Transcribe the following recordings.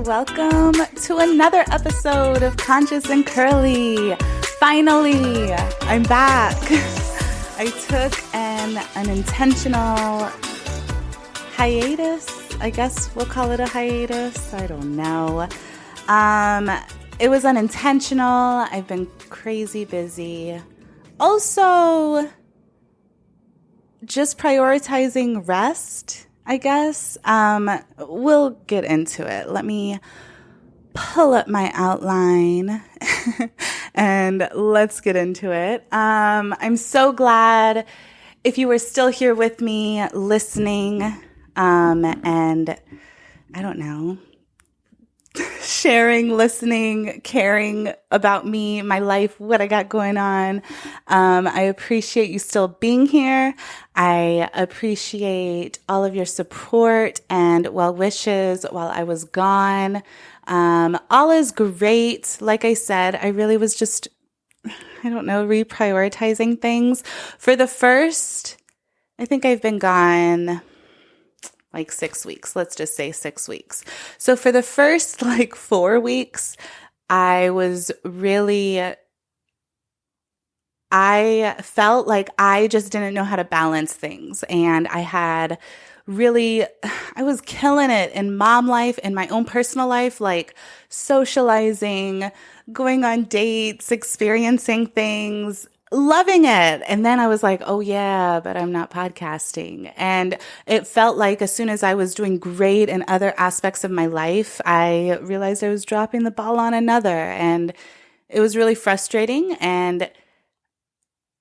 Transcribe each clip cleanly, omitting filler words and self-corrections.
welcome to another episode of Conscious and Curly. Finally, I'm back. I took an intentional hiatus. I guess we'll call it a hiatus. I don't know. It was unintentional. I've been crazy busy. Also, just prioritizing rest, I guess. We'll get into it. Let me pull up my outline and let's get into it. I'm so glad if you were still here with me listening, and I don't know, sharing, listening, caring about me, my life, what I got going on. I appreciate you still being here. I appreciate all of your support and well wishes while I was gone. All is great. Like I said, I really was just, reprioritizing things. For the first, I think I've been gone like 6 weeks. Let's just say 6 weeks. So for the first 4 weeks, I felt like I just didn't know how to balance things. And I was killing it in mom life, in my own personal life, like socializing, going on dates, experiencing things, loving it. And then I was like, oh yeah, but I'm not podcasting. And it felt like as soon as I was doing great in other aspects of my life, I realized I was dropping the ball on another. And it was really frustrating. And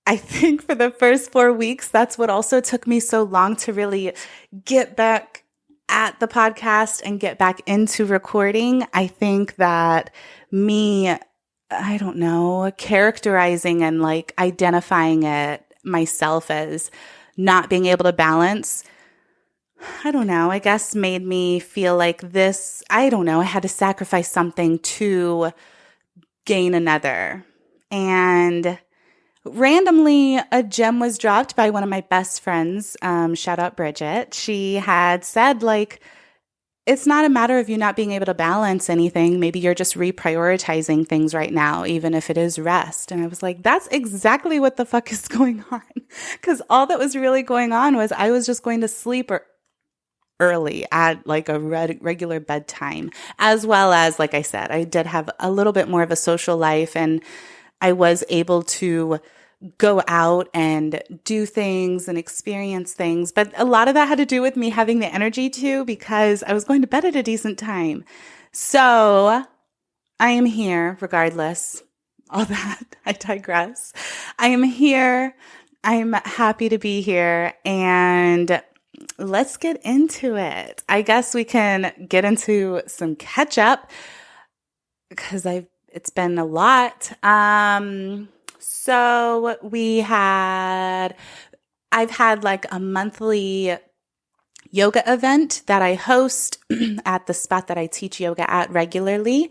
I think for the first 4 weeks, that's what also took me so long to really get back at the podcast and get back into recording. I think that characterizing and identifying it myself as not being able to balance, I guess made me feel like this, I had to sacrifice something to gain another. And randomly, a gem was dropped by one of my best friends. Shout out Bridget. She had said, it's not a matter of you not being able to balance anything. Maybe you're just reprioritizing things right now, even if it is rest. And I was like, that's exactly what the fuck is going on. Because all that was really going on was I was just going to sleep early at a regular bedtime, as well as, like I said, I did have a little bit more of a social life, and I was able to go out and do things and experience things. But a lot of that had to do with me having the energy to, because I was going to bed at a decent time. So I am here regardless. All that, I digress. I am here. I'm happy to be here. And let's get into it. I guess we can get into some catch up because it's been a lot. So I've had a monthly yoga event that I host at the spot that I teach yoga at regularly.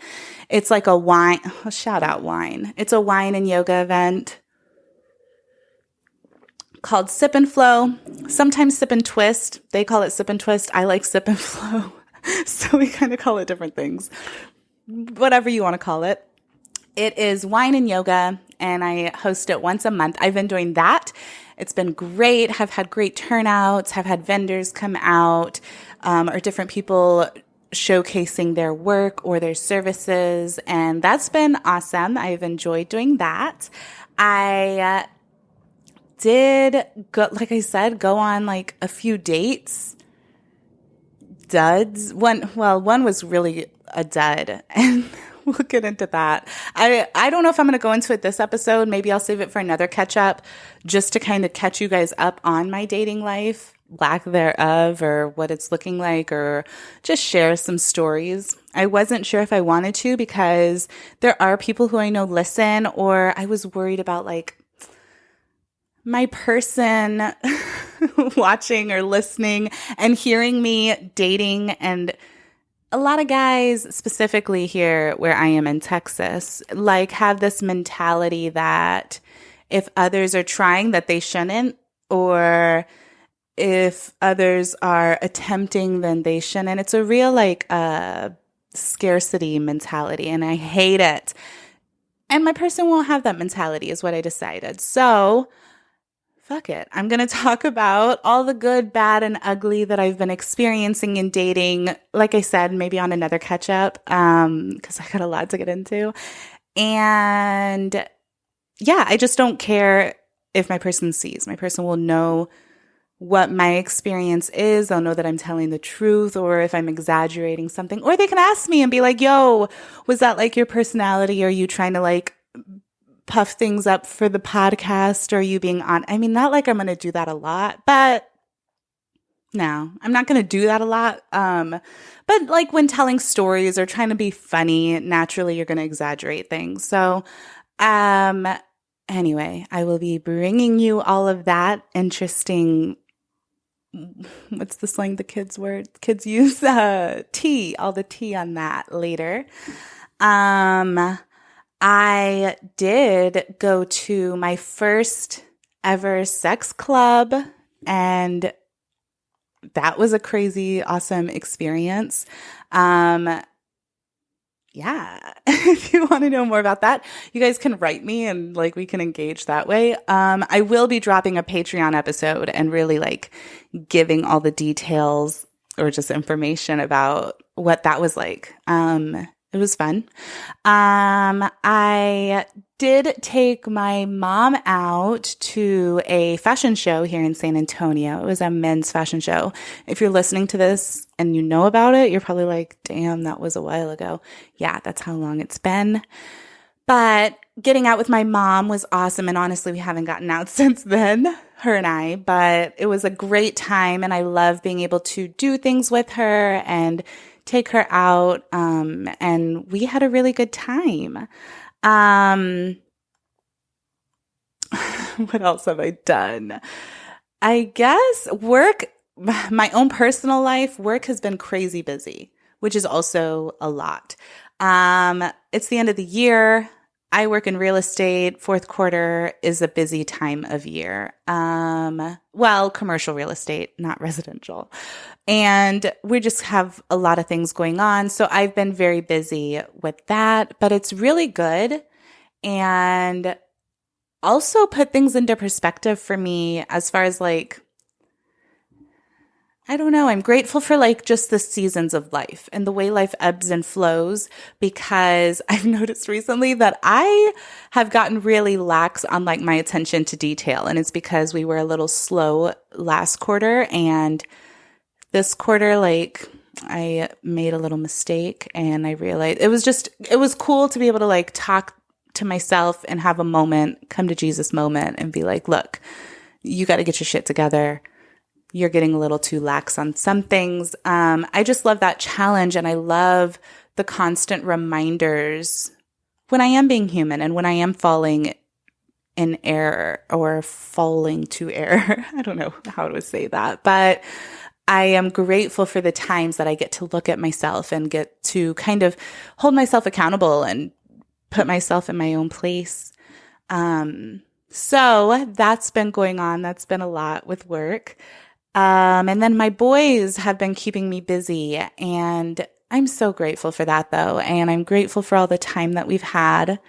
It's like a wine, shout out wine. It's a wine and yoga event called Sip and Flow, sometimes Sip and Twist. They call it Sip and Twist. I like Sip and Flow. So we kind of call it different things, whatever you want to call it. It is wine and yoga, and I host it once a month. I've been doing that. It's been great. I've had great turnouts. I've had vendors come out, or different people showcasing their work or their services, and that's been awesome. I've enjoyed doing that. I did go, like I said, go on a few dates. Duds. One was really a dud, and we'll get into that. I don't know if I'm going to go into it this episode. Maybe I'll save it for another catch up, just to kind of catch you guys up on my dating life, lack thereof, or what it's looking like, or just share some stories. I wasn't sure if I wanted to, because there are people who I know listen, or I was worried about my person watching or listening and hearing me dating. And a lot of guys, specifically here where I am in Texas, have this mentality that if others are trying, that they shouldn't, or if others are attempting, then they shouldn't. It's a real scarcity mentality, and I hate it. And my person won't have that mentality is what I decided. So fuck it. I'm going to talk about all the good, bad, and ugly that I've been experiencing in dating. Like I said, maybe on another catch up, because I got a lot to get into. And yeah, I just don't care if my person sees. My person will know what my experience is. They'll know that I'm telling the truth, or if I'm exaggerating something, or they can ask me and be like, yo, was that like your personality? Are you trying to like puff things up for the podcast? Or are you being on? I mean, not like I'm going to do that a lot, but no, I'm not going to do that a lot. But like when telling stories or trying to be funny, naturally you're going to exaggerate things. So, anyway, I will be bringing you all of that interesting, what's the slang the kids use? Tea, all the tea on that later. I did go to my first ever sex club, and that was a crazy, awesome experience. Yeah, if you want to know more about that, you guys can write me and like we can engage that way. I will be dropping a Patreon episode and really like giving all the details or just information about what that was like. It was fun. I did take my mom out to a fashion show here in San Antonio. It was a men's fashion show. If you're listening to this and you know about it, you're probably like, damn, that was a while ago. Yeah, that's how long it's been. But getting out with my mom was awesome. And honestly, we haven't gotten out since then, her and I, but it was a great time. And I love being able to do things with her and take her out. And we had a really good time. What else have I done? I guess work, my own personal life, work has been crazy busy, which is also a lot. It's the end of the year. I work in real estate. Fourth quarter is a busy time of year. Well, commercial real estate, not residential. And we just have a lot of things going on. So I've been very busy with that, but it's really good. And also put things into perspective for me as far as like, I don't know. I'm grateful for like just the seasons of life and the way life ebbs and flows, because I've noticed recently that I have gotten really lax on like my attention to detail. And it's because we were a little slow last quarter, and this quarter, like I made a little mistake, and I realized it was cool to be able to like talk to myself and have a moment, come to Jesus moment and be like, look, you got to get your shit together. You're getting a little too lax on some things. I just love that challenge, and I love the constant reminders when I am being human and when I am falling in error or falling to error. I don't know how to say that, but I am grateful for the times that I get to look at myself and get to kind of hold myself accountable and put myself in my own place. So that's been going on. That's been a lot with work. And then my boys have been keeping me busy, and I'm so grateful for that though. And I'm grateful for all the time that we've had.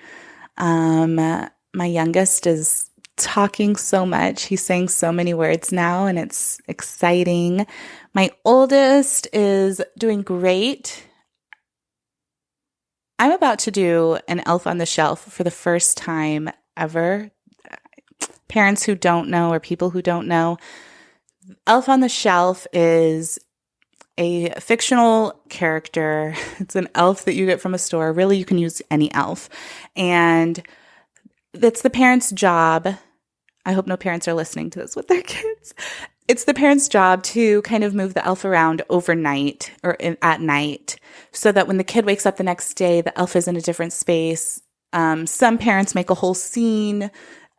My youngest is talking so much. He's saying so many words now, and it's exciting. My oldest is doing great. I'm about to do an Elf on the Shelf for the first time ever. Parents who don't know or people who don't know, Elf on the Shelf is a fictional character. It's an elf that you get from a store. Really, you can use any elf. And it's the parents' job. I hope no parents are listening to this with their kids. It's the parents' job to kind of move the elf around overnight or at night so that when the kid wakes up the next day, the elf is in a different space. Some parents make a whole scene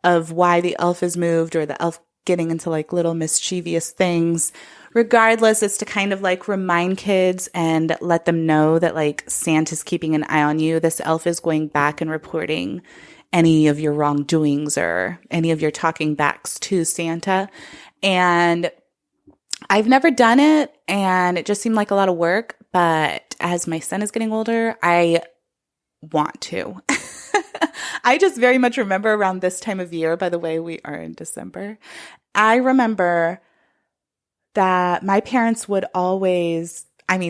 of why the elf is moved, or the elf getting into like little mischievous things. Regardless, it's to kind of like remind kids and let them know that like Santa's keeping an eye on you. This elf is going back and reporting any of your wrongdoings or any of your talking backs to Santa. And I've never done it, and it just seemed like a lot of work, but as my son is getting older, I want to. I just very much remember around this time of year, by the way, we are in December. I remember that my parents would always,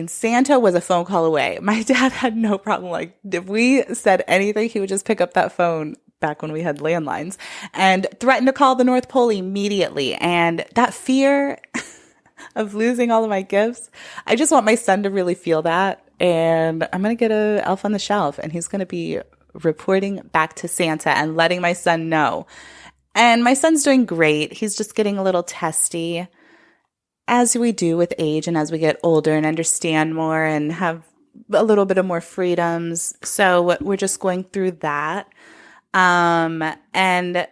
Santa was a phone call away. My dad had no problem. Like, if we said anything, he would just pick up that phone back when we had landlines and threaten to call the North Pole immediately. And that fear of losing all of my gifts, I just want my son to really feel that. And I'm going to get a elf on the shelf, and he's going to be reporting back to Santa and letting my son know. And my son's doing great. He's just getting a little testy, as we do with age and as we get older and understand more and have a little bit of more freedoms. So we're just going through that. And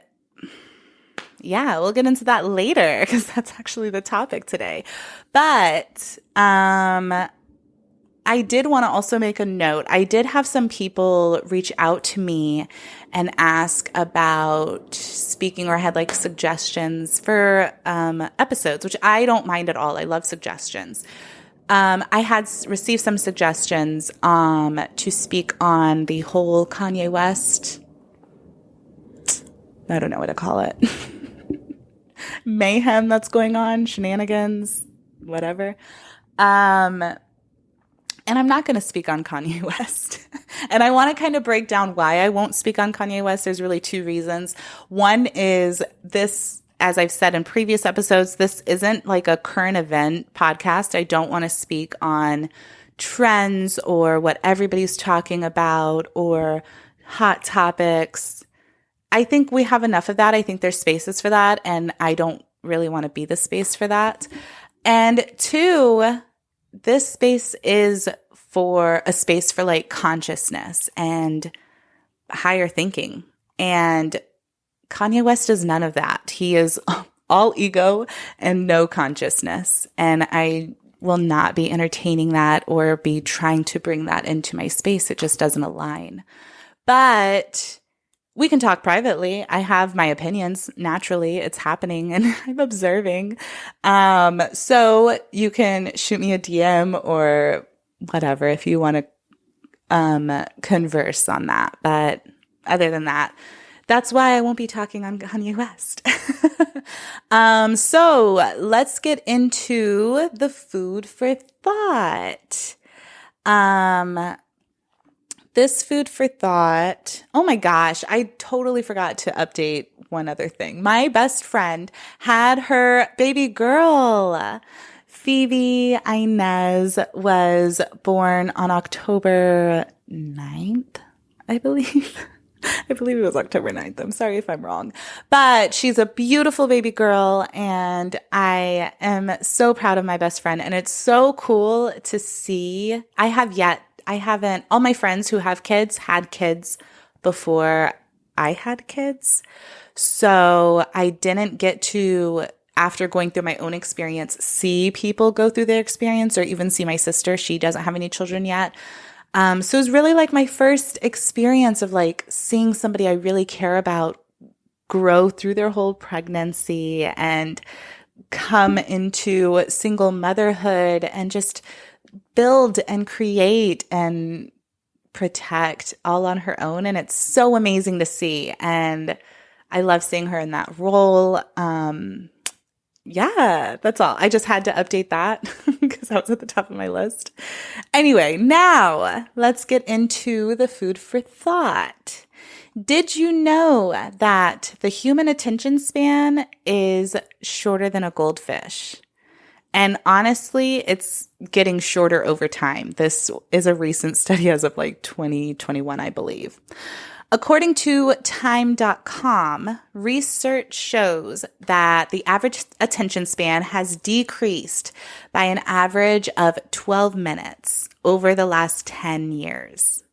yeah, we'll get into that later because that's actually the topic today. But I did want to also make a note. I did have some people reach out to me and ask about speaking, or had like suggestions for episodes, which I don't mind at all. I love suggestions. I had received some suggestions to speak on the whole Kanye West, I don't know what to call it, mayhem that's going on, shenanigans, whatever. And I'm not going to speak on Kanye West. And I want to kind of break down why I won't speak on Kanye West. There's really two reasons. One is this, as I've said in previous episodes, this isn't like a current event podcast. I don't want to speak on trends or what everybody's talking about or hot topics. I think we have enough of that. I think there's spaces for that. And I don't really want to be the space for that. And two, this space is for a space for like consciousness and higher thinking. And Kanye West is none of that. He is all ego and no consciousness. And I will not be entertaining that or be trying to bring that into my space. It just doesn't align. But we can talk privately. I have my opinions. Naturally, it's happening and I'm observing. So you can shoot me a DM or whatever if you want to converse on that. But other than that, that's why I won't be talking on Kanye West. So let's get into the food for thought. This food for thought, oh my gosh, I totally forgot to update one other thing. My best friend had her baby girl. Phoebe Inez was born on October 9th, I believe. I believe it was October 9th. I'm sorry if I'm wrong. But she's a beautiful baby girl, and I am so proud of my best friend. And it's so cool to see. I haven't, all my friends who have kids had kids before I had kids. So I didn't get to, after going through my own experience, see people go through their experience or even see my sister. She doesn't have any children yet. So it was really like my first experience of like seeing somebody I really care about grow through their whole pregnancy and come into single motherhood and just build and create and protect all on her own. And it's so amazing to see. And I love seeing her in that role. Yeah, that's all. I just had to update that because that was at the top of my list. Anyway, now let's get into the food for thought. Did you know that the human attention span is shorter than a goldfish? And honestly, it's getting shorter over time. This is a recent study as of like 2021, I believe. According to time.com, research shows that the average attention span has decreased by an average of 12 minutes over the last 10 years.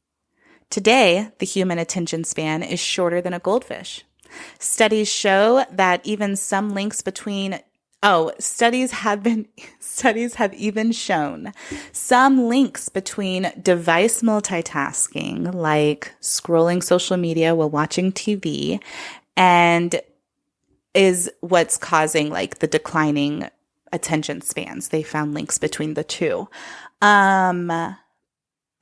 Today, the human attention span is shorter than a goldfish. Studies show that even some links between studies have even shown some links between device multitasking, like scrolling social media while watching TV, and is what's causing like the declining attention spans. They found links between the two. Um,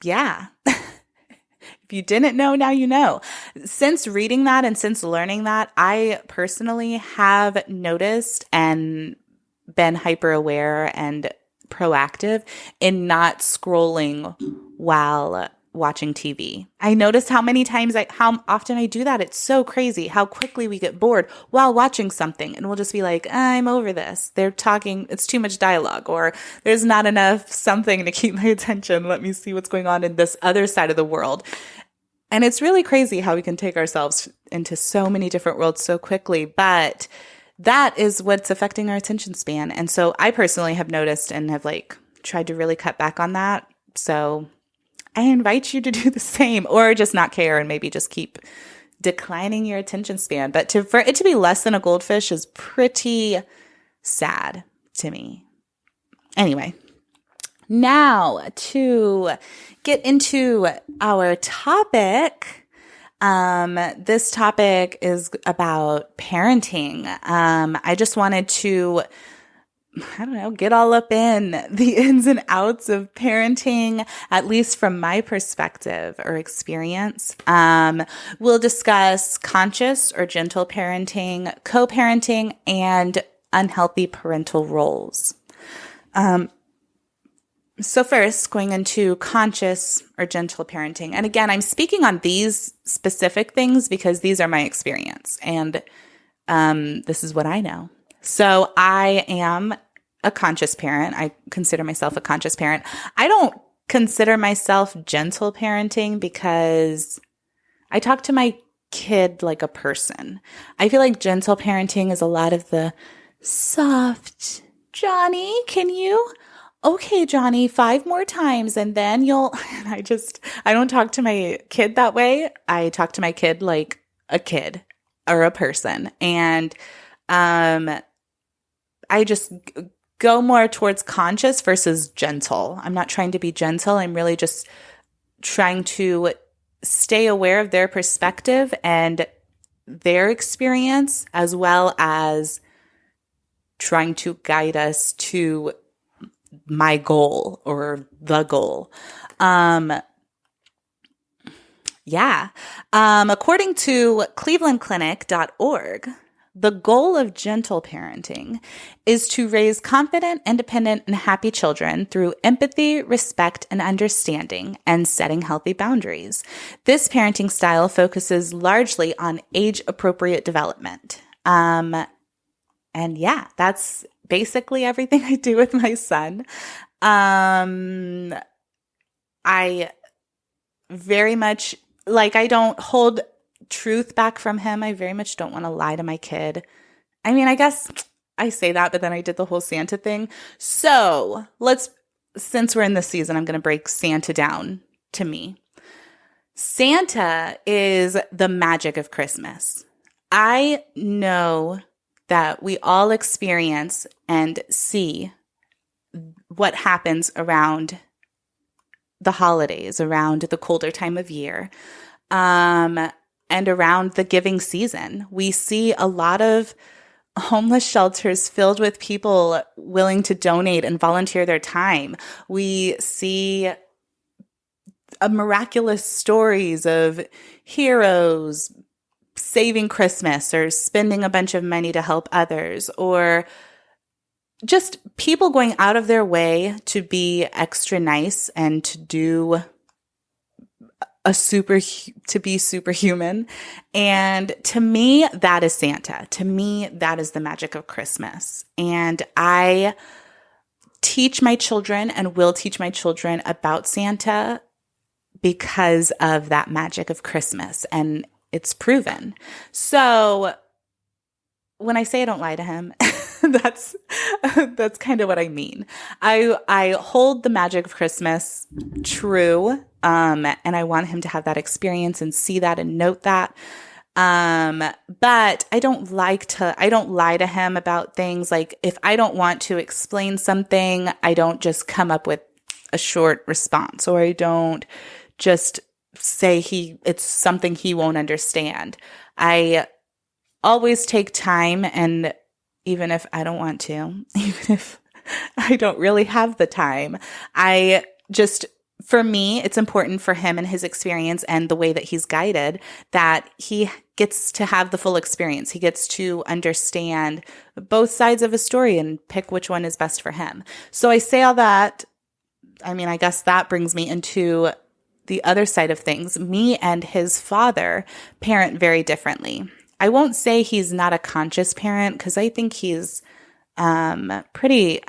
yeah. If you didn't know, now you know. Since reading that and since learning that, I personally have noticed and been hyper aware and proactive in not scrolling while watching TV. I notice how often I do that. It's so crazy how quickly we get bored while watching something, and we'll just be like, I'm over this. They're talking, it's too much dialogue, or there's not enough something to keep my attention. Let me see what's going on in this other side of the world. And it's really crazy how we can take ourselves into so many different worlds so quickly, but that is what's affecting our attention span. And so I personally have noticed and have tried to really cut back on that. So I invite you to do the same, or just not care and maybe just keep declining your attention span. But for it to be less than a goldfish is pretty sad to me. Anyway, now to get into our topic. This topic is about parenting. I just wanted to, get all up in the ins and outs of parenting, at least from my perspective or experience. We'll discuss conscious or gentle parenting, co-parenting, and unhealthy parental roles. So first, going into conscious or gentle parenting. And again, I'm speaking on these specific things because these are my experience. And this is what I know. So I am a conscious parent. I consider myself a conscious parent. I don't consider myself gentle parenting because I talk to my kid like a person. I feel like gentle parenting is a lot of the soft, Johnny, can you? Okay, Johnny, 5 more times and then you'll, I don't talk to my kid that way. I talk to my kid like a kid or a person. And, I just go more towards conscious versus gentle. I'm not trying to be gentle. I'm really just trying to stay aware of their perspective and their experience, as well as trying to guide us to my goal or the goal. According to clevelandclinic.org, the goal of gentle parenting is to raise confident, independent, and happy children through empathy, respect, and understanding, and setting healthy boundaries. This parenting style focuses largely on age-appropriate development. That's basically everything I do with my son. I very much, I don't hold truth back from him. I very much don't want to lie to my kid. I mean, I guess I say that, but then I did the whole Santa thing. So since we're in this season, I'm going to break Santa down to me. Santa is the magic of Christmas. I know that we all experience and see what happens around the holidays, around the colder time of year, and around the giving season. We see a lot of homeless shelters filled with people willing to donate and volunteer their time. We see miraculous stories of heroes saving Christmas or spending a bunch of money to help others, or just people going out of their way to be extra nice and to do to be superhuman. And to me, that is Santa. To me, that is the magic of Christmas. And I teach my children and will teach my children about Santa because of that magic of Christmas. And it's proven. So when I say I don't lie to him, that's kind of what I mean. I hold the magic of Christmas true, and I want him to have that experience and see that and note that. But I don't lie to him about things. Like if I don't want to explain something, I don't just come up with a short response, or I don't just say it's something he won't understand. I always take time, and even if I don't want to, even if I don't really have the time, I just for me, it's important for him and his experience and the way that he's guided that he gets to have the full experience. He gets to understand both sides of a story and pick which one is best for him. So I say all that. I mean, I guess that brings me into the other side of things. Me and his father parent very differently. I won't say he's not a conscious parent because I think he's a pretty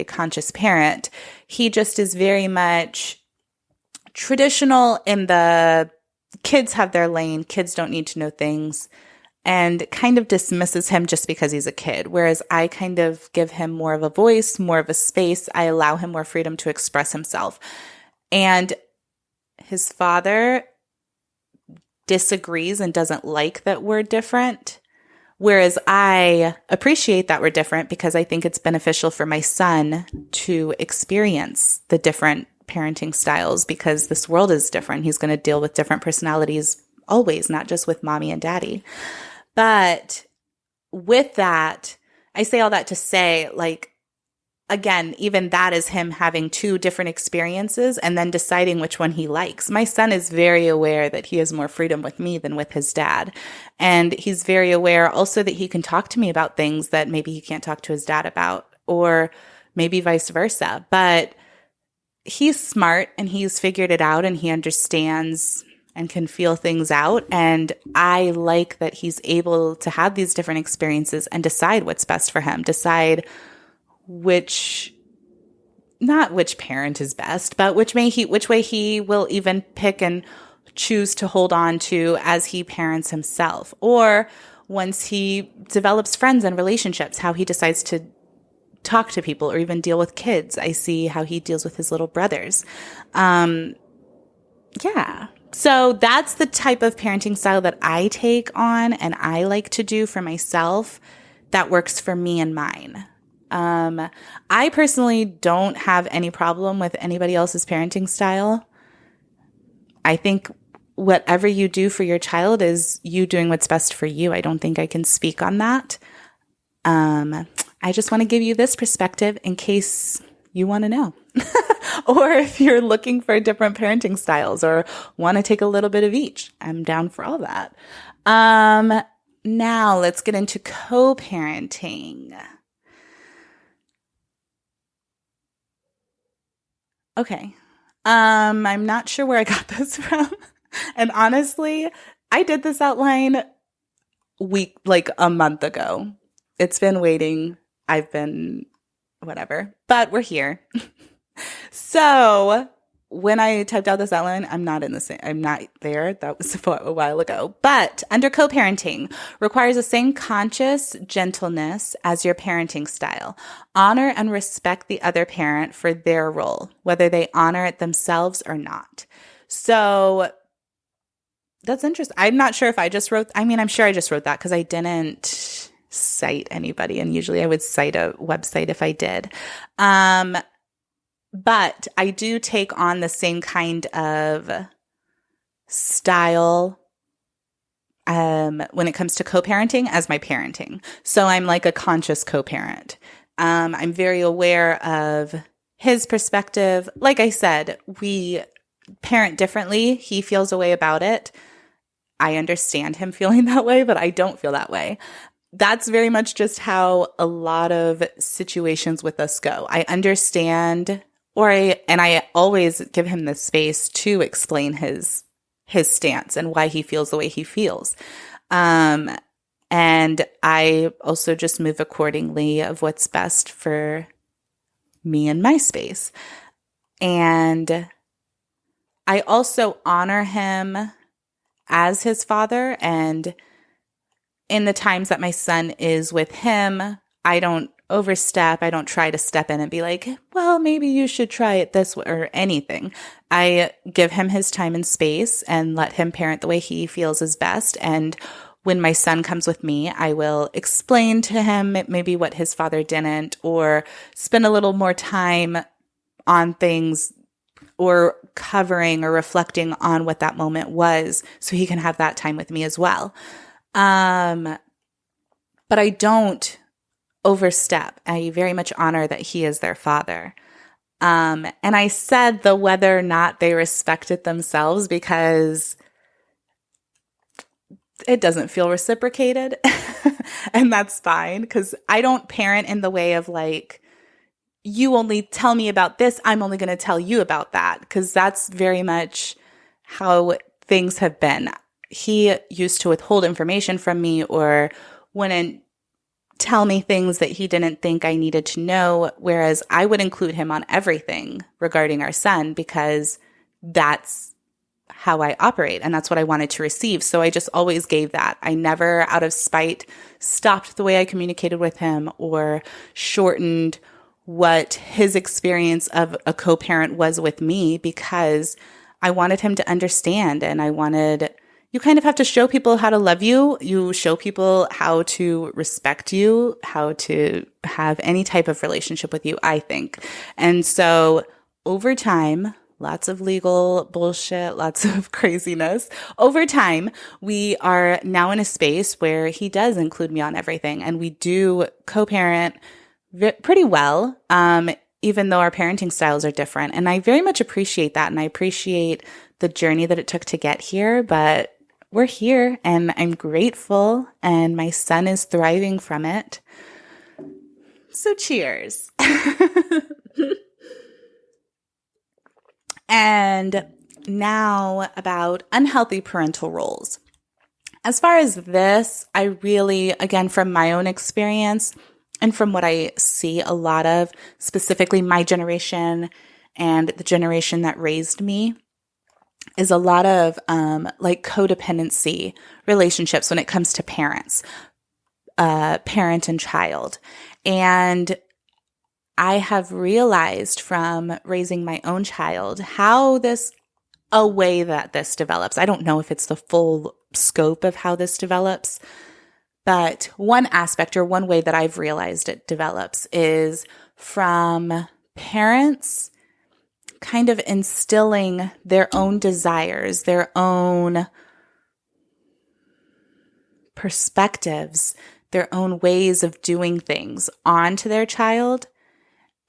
conscious parent. He just is very much traditional in the kids have their lane, kids don't need to know things, and kind of dismisses him just because he's a kid. Whereas I kind of give him more of a voice, more of a space. I allow him more freedom to express himself. And his father disagrees and doesn't like that we're different. Whereas I appreciate that we're different because I think it's beneficial for my son to experience the different parenting styles because this world is different. He's going to deal with different personalities always, not just with mommy and daddy. But with that, I say all that to say, like, again, even that is him having two different experiences and then deciding which one he likes. My son is very aware that he has more freedom with me than with his dad. And he's very aware also that he can talk to me about things that maybe he can't talk to his dad about, or maybe vice versa. But he's smart and he's figured it out and he understands and can feel things out. And I like that he's able to have these different experiences and decide what's best for him, decide not which parent is best, but which way he will even pick and choose to hold on to as he parents himself. Or once he develops friends and relationships, how he decides to talk to people or even deal with kids. I see how he deals with his little brothers. Yeah. So that's the type of parenting style that I take on and I like to do for myself that works for me and mine. I personally don't have any problem with anybody else's parenting style. I think whatever you do for your child is you doing what's best for you. I don't think I can speak on that. I just want to give you this perspective in case you want to know. Or if you're looking for different parenting styles or want to take a little bit of each, I'm down for all that. Now let's get into co-parenting. Okay. I'm not sure where I got this from. And honestly, I did this outline a month ago. It's been waiting. I've been whatever, but we're here. So when I typed out this outline, I'm not there. That was a while ago. But under co-parenting requires the same conscious gentleness as your parenting style. Honor and respect the other parent for their role, whether they honor it themselves or not. So that's interesting. I'm not sure if I'm sure I just wrote that because I didn't cite anybody. And usually I would cite a website if I did. But I do take on the same kind of style when it comes to co-parenting as my parenting. So I'm like a conscious co-parent. I'm very aware of his perspective. Like I said, we parent differently. He feels a way about it. I understand him feeling that way, but I don't feel that way. That's very much just how a lot of situations with us go. I understand, and I always give him the space to explain his stance and why he feels the way he feels. And I also just move accordingly of what's best for me and my space. And I also honor him as his father, and in the times that my son is with him, I don't overstep. I don't try to step in and be like, well, maybe you should try it this way or anything. I give him his time and space and let him parent the way he feels is best. And when my son comes with me, I will explain to him maybe what his father didn't, or spend a little more time on things or covering or reflecting on what that moment was so he can have that time with me as well. But I don't overstep. I very much honor that he is their father. And I said the whether or not they respected themselves because it doesn't feel reciprocated. And that's fine because I don't parent in the way of like, you only tell me about this, I'm only going to tell you about that, because that's very much how things have been. He used to withhold information from me or wouldn't tell me things that he didn't think I needed to know, whereas I would include him on everything regarding our son because that's how I operate and that's what I wanted to receive. So I just always gave that. I never, out of spite, stopped the way I communicated with him or shortened what his experience of a co-parent was with me because I wanted him to understand and you kind of have to show people how to love you. You show people how to respect you, how to have any type of relationship with you, I think. And so over time, lots of legal bullshit, lots of craziness. Over time, we are now in a space where he does include me on everything and we do co-parent pretty well, even though our parenting styles are different. And I very much appreciate that. And I appreciate the journey that it took to get here, but we're here and I'm grateful and my son is thriving from it. So cheers. And now about unhealthy parental roles. As far as this, I really, again, from my own experience, and from what I see a lot of, specifically my generation and the generation that raised me, is a lot of like codependency relationships when it comes to parents, parent and child. And I have realized from raising my own child a way that this develops. I don't know if it's the full scope of how this develops, but one aspect or one way that I've realized it develops is from parents kind of instilling their own desires, their own perspectives, their own ways of doing things onto their child.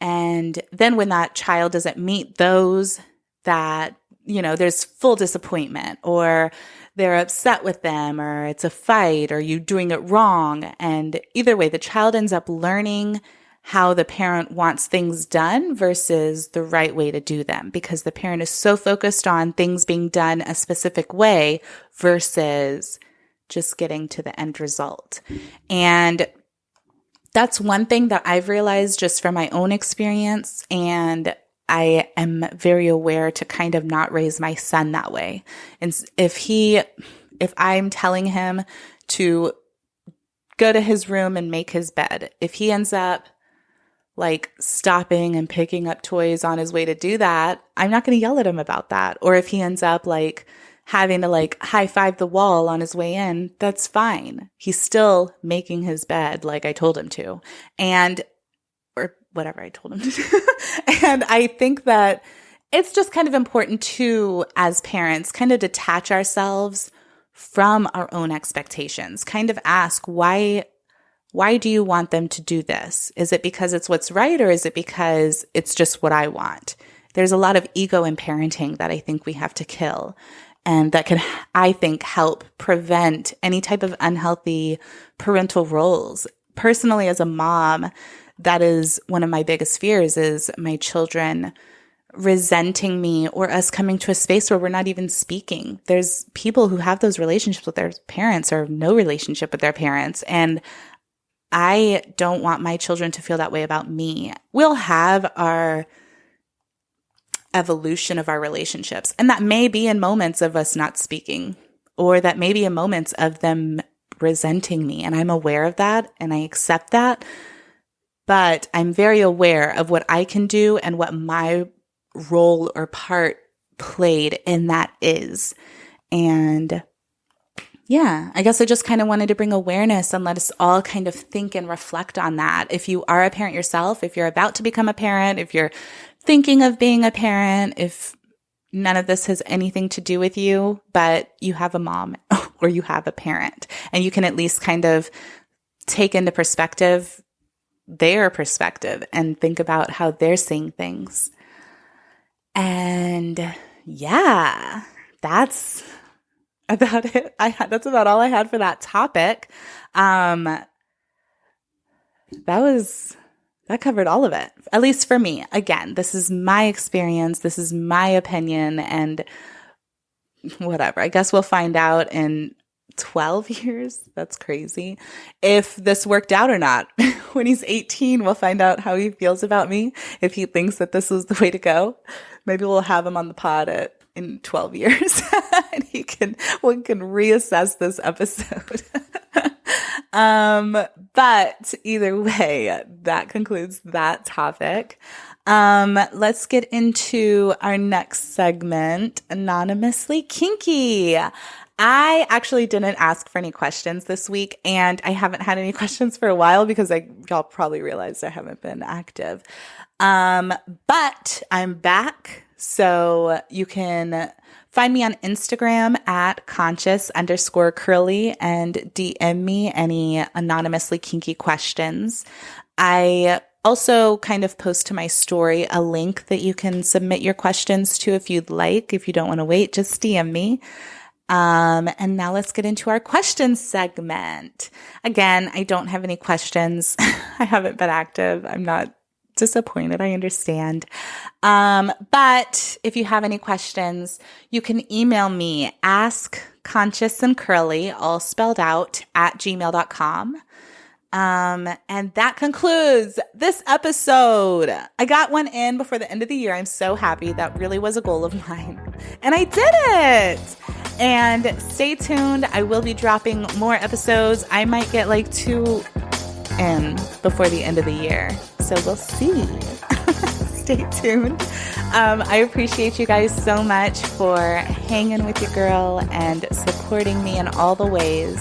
And then when that child doesn't meet those, that, there's full disappointment or they're upset with them or it's a fight or you doing it wrong. And either way, the child ends up learning how the parent wants things done versus the right way to do them because the parent is so focused on things being done a specific way versus just getting to the end result. And that's one thing that I've realized just from my own experience. And I am very aware to kind of not raise my son that way. And if I'm telling him to go to his room and make his bed, if he ends up like stopping and picking up toys on his way to do that, I'm not going to yell at him about that. Or if he ends up like having to like high five the wall on his way in, that's fine. He's still making his bed like I told him to. Or whatever I told him to do. And I think that it's just kind of important too, as parents, kind of detach ourselves from our own expectations, kind of ask, why do you want them to do this? Is it because it's what's right, or is it because it's just what I want? There's a lot of ego in parenting that I think we have to kill. And that can, I think, help prevent any type of unhealthy parental roles. Personally, as a mom, that is one of my biggest fears is my children resenting me or us coming to a space where we're not even speaking. There's people who have those relationships with their parents or no relationship with their parents. And I don't want my children to feel that way about me. We'll have our evolution of our relationships. And that may be in moments of us not speaking, or that may be in moments of them resenting me. And I'm aware of that and I accept that. But I'm very aware of what I can do and what my role or part played in that is. And yeah, I guess I just kind of wanted to bring awareness and let us all kind of think and reflect on that. If you are a parent yourself, if you're about to become a parent, if you're thinking of being a parent, if none of this has anything to do with you, but you have a mom or you have a parent, and you can at least kind of take into perspective their perspective and think about how they're seeing things. And yeah, that's about it. That's about all I had for that topic. That covered all of it, at least for me. Again, this is my experience. This is my opinion, and whatever. I guess we'll find out in 12 years. That's crazy. If this worked out or not. When he's 18, we'll find out how he feels about me. If he thinks that this was the way to go, maybe we'll have him on the pod in 12 years and we can reassess this episode. But either way, that concludes that topic. Let's get into our next segment, Anonymously Kinky. I actually didn't ask for any questions this week, and I haven't had any questions for a while because y'all probably realized I haven't been active. But I'm back, so you can find me on Instagram at conscious_curly and DM me any anonymously kinky questions. I also kind of post to my story a link that you can submit your questions to if you'd like. If you don't want to wait, just DM me. And now let's get into our questions segment. Again, I don't have any questions. I haven't been active. I'm not disappointed. I understand. But if you have any questions, you can email me, askconsciousandcurly, all spelled out, @gmail.com. And that concludes this episode. I got one in before the end of the year. I'm so happy. That really was a goal of mine. And I did it. And stay tuned. I will be dropping more episodes. I might get like 2 in before the end of the year. So we'll see. Stay tuned. I appreciate you guys so much for hanging with your girl and supporting me in all the ways.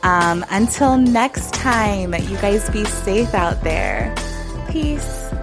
Until next time, you guys be safe out there. Peace.